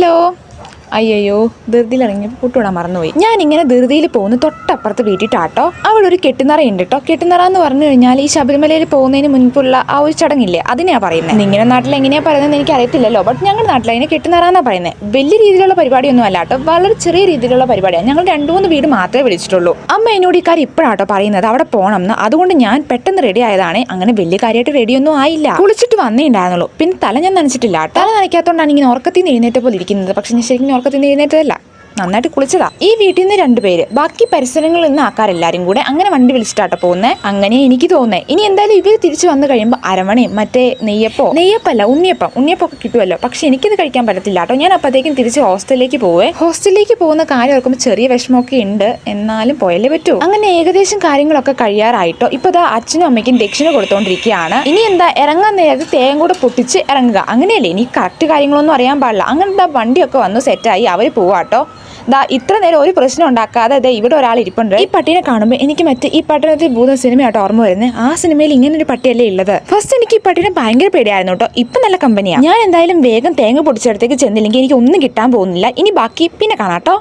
Hello. അയ്യോ, ധൃതിയിൽ ഇറങ്ങിയപ്പോൾ പുട്ടുവിടാൻ മറന്നുപോയി. ഞാനിങ്ങനെ ധൃതിയിൽ പോകുന്നു. തൊട്ടപ്പുറത്ത് വീട്ടിട്ടാട്ടോ അവിടെ ഒരു കെട്ടുനിറയുണ്ട് കേട്ടോ. കെട്ടുനിറ എന്ന് പറഞ്ഞു കഴിഞ്ഞാൽ ഈ ശബരിമലയിൽ പോകുന്നതിന് മുൻപുള്ള ആ ഒരു ചടങ്ങില്ലേ, അതിനെയാ പറയുന്നത്. നിങ്ങളുടെ നാട്ടിൽ എങ്ങനെയാ പറയുന്നത് എനിക്ക് അറിയത്തില്ലല്ലോ. ബട്ട് ഞങ്ങളുടെ നാട്ടിൽ അതിനെ കെട്ടുനിറ എന്നാ പറയുന്നത്. വലിയ രീതിയിലുള്ള പരിപാടിയൊന്നും അല്ല കേട്ടോ, വളരെ ചെറിയ രീതിയിലുള്ള പരിപാടിയാണ്. ഞങ്ങൾ 2-3 വീട് മാത്രമേ വിളിച്ചിട്ടുള്ളൂ. അമ്മ എന്നോട് ഈ കാര്യം ഇപ്പോഴാട്ടോ പറയുന്നത്, അവിടെ പോകണം എന്ന്. അതുകൊണ്ട് ഞാൻ പെട്ടെന്ന് റെഡി ആയതാണ്. അങ്ങനെ വലിയ കാര്യമായിട്ട് റെഡിയൊന്നും ആയില്ല. കുളിച്ചിട്ട് വന്നേ ഉണ്ടായിരുന്നുള്ളൂ. പിന്നെ തല ഞാൻ നനച്ചിട്ടില്ല. തല നനയ്ക്കാത്തോണ്ടാണ് ഇങ്ങനെ ഉറക്കത്തിൽ നിന്ന് എഴുന്നേറ്റ പോലെ ഇരിക്കുന്നത്. പക്ഷെ ഞാൻ ശരിക്കും ഉറക്കത്തിൽ നിന്ന് എഴുന്നേറ്റതല്ല, നന്നായിട്ട് കുളിച്ചതാ. ഈ വീട്ടിൽ നിന്ന് 2 പേര്, ബാക്കി പരിസരങ്ങളിൽ നിന്ന് ആൾക്കാരെല്ലാരും കൂടെ അങ്ങനെ വണ്ടി വിളിച്ചിട്ടാട്ടോ പോകുന്നത്. അങ്ങനെ എനിക്ക് തോന്നുന്നത് ഇനി എന്തായാലും ഇവർ തിരിച്ചു വന്നു കഴിയുമ്പോൾ അരവണയും മറ്റേ നെയ്യപ്പല്ല ഉണ്ണിയപ്പൊക്കെ കിട്ടുമല്ലോ. പക്ഷെ എനിക്കിത് കഴിക്കാൻ പറ്റത്തില്ല കേട്ടോ. ഞാൻ അപ്പോഴത്തേക്കും തിരിച്ച് ഹോസ്റ്റലിലേക്ക് പോവേ. ഹോസ്റ്റലിലേക്ക് പോകുന്ന കാര്യം ഓർക്കുമ്പോൾ ചെറിയ വിഷമമൊക്കെ ഉണ്ട്, എന്നാലും പോയല്ലേ പറ്റൂ. അങ്ങനെ ഏകദേശം കാര്യങ്ങളൊക്കെ കഴിയാറായിട്ടോ. ഇപ്പൊ ദാ അച്ഛനും അമ്മയ്ക്കും ദക്ഷിണ കൊടുത്തോണ്ടിരിക്കുകയാണ്. ഇനി എന്താ, ഇറങ്ങാൻ നേരത്ത് തേങ്ങ കൂടെ പൊട്ടിച്ച് ഇറങ്ങുക, അങ്ങനെയല്ലേ. ഇനി കറക്റ്റ് കാര്യങ്ങളൊന്നും അറിയാൻ പാടില്ല. അങ്ങനെ വണ്ടിയൊക്കെ വന്നു സെറ്റായി അവർ പോവാട്ടോ. ഇത്ര നേരം ഒരു പ്രശ്നം ഉണ്ടാക്കാതെ ഇവിടെ ഒരാൾ ഇരിപ്പുണ്ട്. ഈ പട്ടീനെ കാണുമ്പോൾ എനിക്ക് മറ്റേ ഈ പട്ടണത്തിൽ ഭൂത സിനിമയാട്ടോ ഓർമ്മ വരുന്നത്. ആ സിനിമയിൽ ഇങ്ങനെ ഒരു പട്ടിയല്ലേ ഉള്ളത്. ഫസ്റ്റ് എനിക്ക് ഈ പട്ടീനെ ഭയങ്കര പേടിയായിരുന്നു കേട്ടോ. ഇപ്പൊ നല്ല കമ്പനിയാണ്. ഞാൻ എന്തായാലും വേഗം തേങ്ങ പൊടിച്ചെടുത്തേക്ക് ചെന്നില്ലെങ്കിൽ എനിക്ക് ഒന്നും കിട്ടാൻ പോകുന്നില്ല. ഇനി ബാക്കി പിന്നെ കാണാട്ടോ.